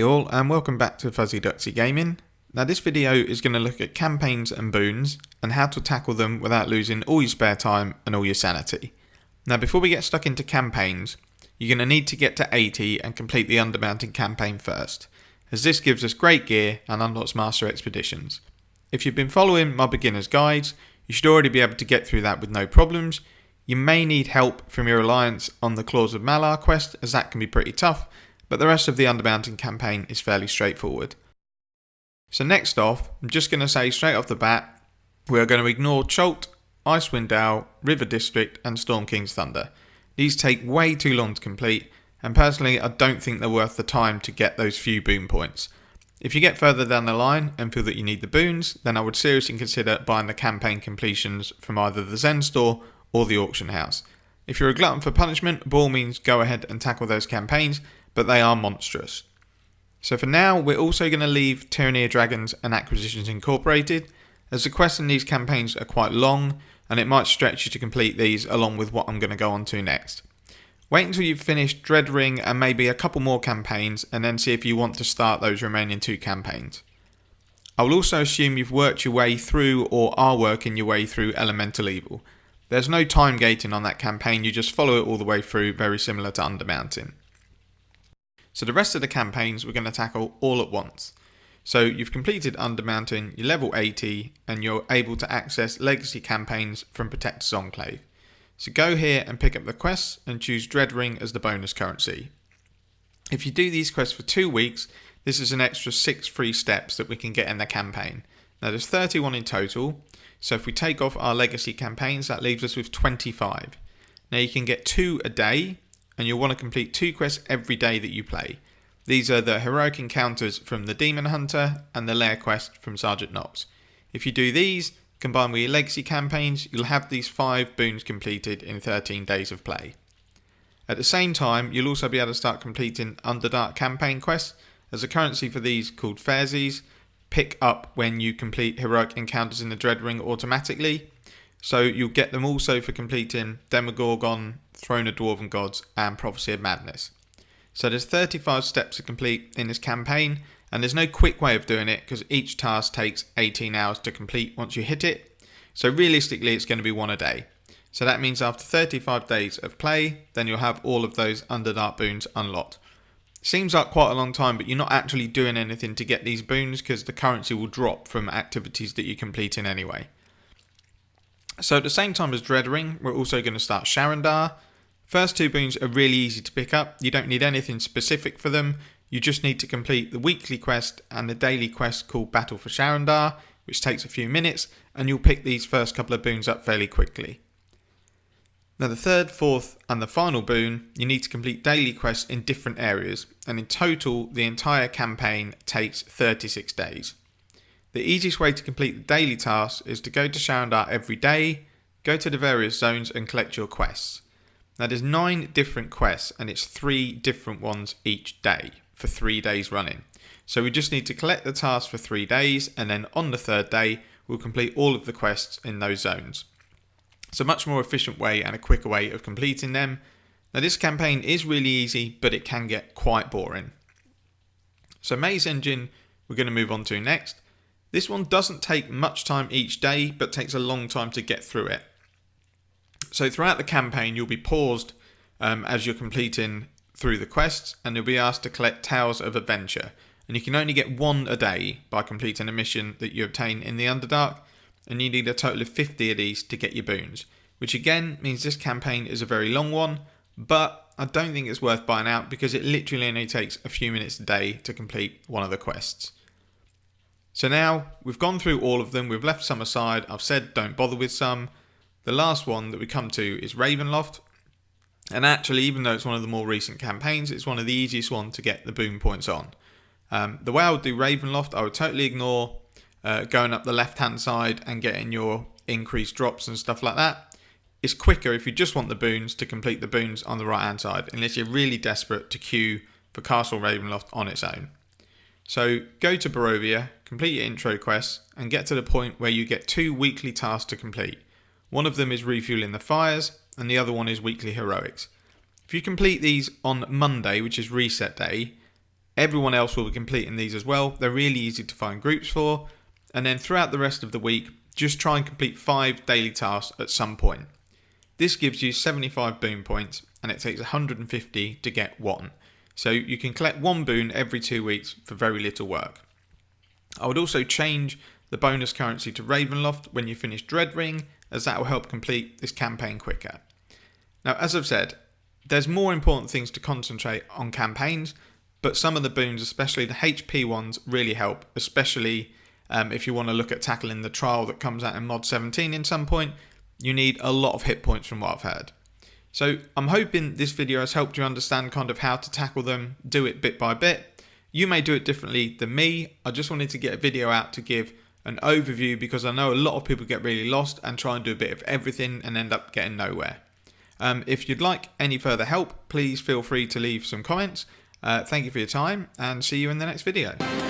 all, and welcome back to Fuzzy Ducksy Gaming. Now this video is going to look at campaigns and boons and how to tackle them without losing all your spare time and all your sanity. Now before we get stuck into campaigns, you're going to need to get to 80 and complete the Undermountain campaign first, as this gives us great gear and unlocks master expeditions. If you've been following my beginner's guides, you should already be able to get through that with no problems. You may need help from your alliance on the Claws of Malar quest, as that can be pretty tough, but the rest of the Undermountain campaign is fairly straightforward. So next off, I'm just going to say straight off the bat, we are going to ignore Chult, Icewind Dale, River District and Storm King's Thunder. These take way too long to complete, and personally I don't think they're worth the time to get those few boon points. If you get further down the line and feel that you need the boons, then I would seriously consider buying the campaign completions from either the Zen store or the auction house. If you're a glutton for punishment, by all means go ahead and tackle those campaigns, but they are monstrous. So for now, we're also going to leave Tyranny of Dragons and Acquisitions Incorporated, as the quests in these campaigns are quite long, and it might stretch you to complete these along with what I'm going to go on to next. Wait until you've finished Dread Ring and maybe a couple more campaigns, and then see if you want to start those remaining 2 campaigns. I will also assume you've worked your way through or are working your way through Elemental Evil. There's no time gating on that campaign, you just follow it all the way through, very similar to Undermountain. So the rest of the campaigns we're going to tackle all at once. So you've completed Undermountain, you're level 80, and you're able to access legacy campaigns from Protector's Enclave. So go here and pick up the quests and choose Dread Ring as the bonus currency. If you do these quests for 2 weeks, this is an extra 6 free steps that we can get in the campaign. Now there's 31 in total, so if we take off our legacy campaigns, that leaves us with 25. Now you can get 2 a day, and you'll want to complete 2 quests every day that you play. These are the heroic encounters from the Demon Hunter and the Lair quest from Sergeant Knox. If you do these, combined with your legacy campaigns, you'll have these 5 boons completed in 13 days of play. At the same time, you'll also be able to start completing Underdark campaign quests, as the currency for these, called Fairsies, pick up when you complete heroic encounters in the Dread Ring automatically. So you'll get them also for completing Demogorgon, Throne of Dwarven Gods and Prophecy of Madness. So there's 35 steps to complete in this campaign, and there's no quick way of doing it because each task takes 18 hours to complete once you hit it. So realistically it's going to be 1 a day. So that means after 35 days of play, then you'll have all of those Underdark boons unlocked. Seems like quite a long time, but you're not actually doing anything to get these boons because the currency will drop from activities that you're completing anyway. So at the same time as Dread Ring, we're also going to start Sharandar. First 2 boons are really easy to pick up. You don't need anything specific for them. You just need to complete the weekly quest and the daily quest called Battle for Sharandar, which takes a few minutes, and you'll pick these first couple of boons up fairly quickly. Now the 3rd, 4th and the final boon, you need to complete daily quests in different areas, and in total the entire campaign takes 36 days. The easiest way to complete the daily tasks is to go to Sharandar every day, go to the various zones and collect your quests. Now there's 9 different quests and it's 3 different ones each day for 3 days running. So we just need to collect the tasks for 3 days, and then on the 3rd day we'll complete all of the quests in those zones. It's a much more efficient way and a quicker way of completing them. Now this campaign is really easy, but it can get quite boring. So Maze Engine we're going to move on to next. This one doesn't take much time each day, but takes a long time to get through it. So throughout the campaign, you'll be paused as you're completing through the quests, and you'll be asked to collect Tales of Adventure. And you can only get 1 a day by completing a mission that you obtain in the Underdark, and you need a total of 50 of these to get your boons, which again means this campaign is a very long one, but I don't think it's worth buying out because it literally only takes a few minutes a day to complete one of the quests. So now we've gone through all of them, we've left some aside, I've said don't bother with some. The last one that we come to is Ravenloft, and actually even though it's one of the more recent campaigns, it's one of the easiest ones to get the boon points on. The way I would do Ravenloft, I would totally ignore going up the left hand side and getting your increased drops and stuff like that. It's quicker if you just want the boons to complete the boons on the right hand side, unless you're really desperate to queue for Castle Ravenloft on its own. So go to Barovia, complete your intro quests, and get to the point where you get 2 weekly tasks to complete. One of them is refueling the fires, and the other one is weekly heroics. If you complete these on Monday, which is reset day, Everyone else will be completing these as well. They're really easy to find groups for. And then throughout the rest of the week, just try and complete 5 daily tasks at some point. This gives you 75 boon points, and it takes 150 to get 1. So you can collect 1 boon every 2 weeks for very little work. I would also change the bonus currency to Ravenloft when you finish Dread Ring, as that will help complete this campaign quicker. Now, as I've said, there's more important things to concentrate on campaigns, but some of the boons, especially the HP ones, really help, especially if you want to look at tackling the trial that comes out in Mod 17 in some point. You need a lot of hit points from what I've heard. So I'm hoping this video has helped you understand kind of how to tackle them, do it bit by bit. You may do it differently than me. I just wanted to get a video out to give an overview because I know a lot of people get really lost and try and do a bit of everything and end up getting nowhere. If you'd like any further help, please feel free to leave some comments. Thank you for your time and see you in the next video.